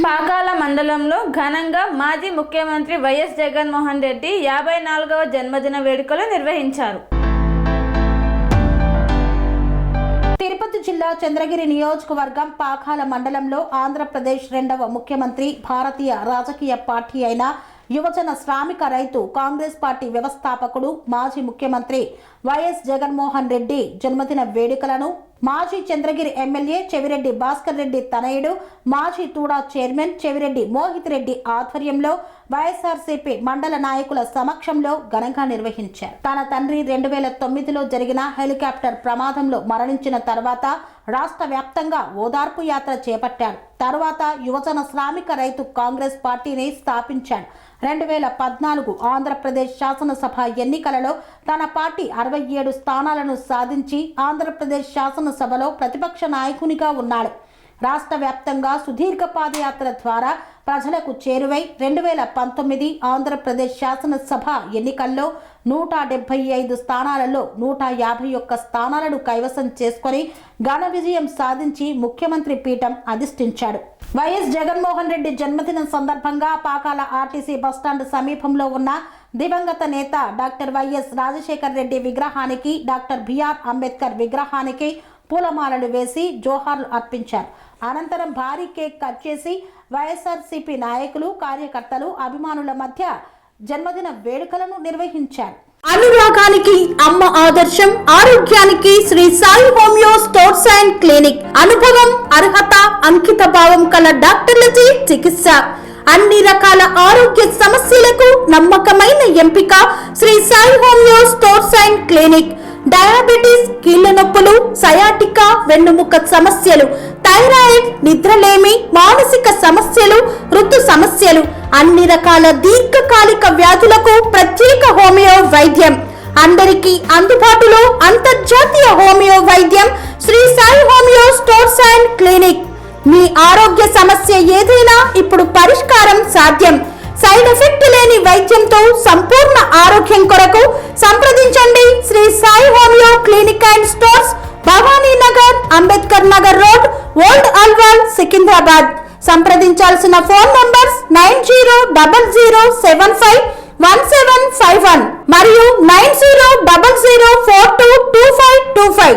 పాకాల మండలంలో ఘనంగా మాజీ ముఖ్యమంత్రి వైఎస్ జగన్మోహన్ రెడ్డి 54వ జన్మదిన వేడుకలు నిర్వహించారు. తిరుపతి జిల్లా చంద్రగిరి నియోజకవర్గం పాకాల మండలంలో ఆంధ్రప్రదేశ్ రెండవ ముఖ్యమంత్రి, భారతీయ రాజకీయ పార్టీ అయిన యువజన శ్రామిక రైతు కాంగ్రెస్ పార్టీ వ్యవస్థాపకుడు, మాజీ ముఖ్యమంత్రి వైఎస్ జగన్మోహన్ రెడ్డి జన్మదిన వేడుకలను మాజీ చంద్రగిరి ఎమ్మెల్యే చెవిరెడ్డి భాస్కర్ రెడ్డి తనయుడు, మాజీ తూడా చైర్మన్ చెవిరెడ్డి మోహిత్ రెడ్డి ఆధ్వర్యంలో వైఎస్ఆర్సీపీ మండల నాయకుల సమక్షంలో ఘనంగా నిర్వహించారు. తన తండ్రి 2009లో జరిగిన హెలికాప్టర్ ప్రమాదంలో మరణించిన తర్వాత రాష్ట్ర వ్యాప్తంగా ఓదార్పు యాత్ర చేపట్టాడు. తర్వాత యువజన శ్రామిక రైతు కాంగ్రెస్ పార్టీని స్థాపించాడు. 2014 ఆంధ్రప్రదేశ్ శాసనసభ ఎన్నికలలో తన పార్టీ 67 స్థానాలను సాధించి ఆంధ్రప్రదేశ్ శాసనసభలో ప్రతిపక్ష నాయకునిగా ఉన్నాడు. రాష్ట్ర వ్యాప్తంగా సుదీర్ఘ పాదయాత్ర ద్వారా ప్రజలకు చేరువై 2019 ఆంధ్రప్రదేశ్ శాసనసభ ఎన్నికల్లో 175 స్థానాలలో 151 స్థానాలను కైవసం చేసుకొని ఘన విజయం సాధించి ముఖ్యమంత్రి పీఠం అధిష్ఠించాడు. వైఎస్ జగన్మోహన్ రెడ్డి జన్మదినం సందర్భంగా పాకాల ఆర్టీసీ బస్టాండ్ సమీపంలో ఉన్న దివంగత నేత డాక్టర్ వైఎస్ రాజశేఖర్ రెడ్డి విగ్రహానికి, డాక్టర్ బిఆర్ అంబేద్కర్ విగ్రహానికి పూలమాలలు వేసి జోహార్లు అర్పించారు. అనంతరం భారీ కేక్ కట్ చేసి వైఎస్ఆర్సీపీ నాయకులు, కార్యకర్తలు, అభిమానుల మధ్య జన్మదిన వేడుకలను నిర్వహించారు. అనురాగానికి అమ్మ ఆదర్శం, ఆరోగ్యానికి Shri Sai homeo stores and clinic. అనుభవం, అర్హత, అంకిత భావం కల డాక్టర్లచే చికిత్స. అన్ని రకాల ఆరోగ్య సమస్యలకు నమ్మకమైన ఎంపిక Shri Sai homeo stores and clinic. Diabetes, కీళ్ల నొప్పులు, సయాటికా, వెన్నుముక సమస్యలు, థైరాయిడ్, నిద్రలేమి, మానసిక సమస్యలు, ఋతు సమస్యలు, అన్ని రకాల దీర్ఘకాలిక వ్యాధులకు ప్రత్యేక హోమియో వైద్యం. అందరికీ అందుబాటులో అంతర్జాతీయ హోమియో వైద్యం Sri Sai homeo stores and clinic. మీ ఆరోగ్య సమస్య ఏదైనా ఇప్పుడు పరిష్కారం సాధ్యం. సైడ్ ఎఫెక్ట్ లేని వైద్యంతో సంపూర్ణ ఆరోగ్యం కొరకు సంప్రదించండి Sri Sai homeo clinic and stores, Bhavani Nagar, Ambedkar Nagar road, old Alwal, Secunderabad. సంప్రదించాల్సిన ఫోన్ నంబర్స్ 9000751751 మరియు 9000422525.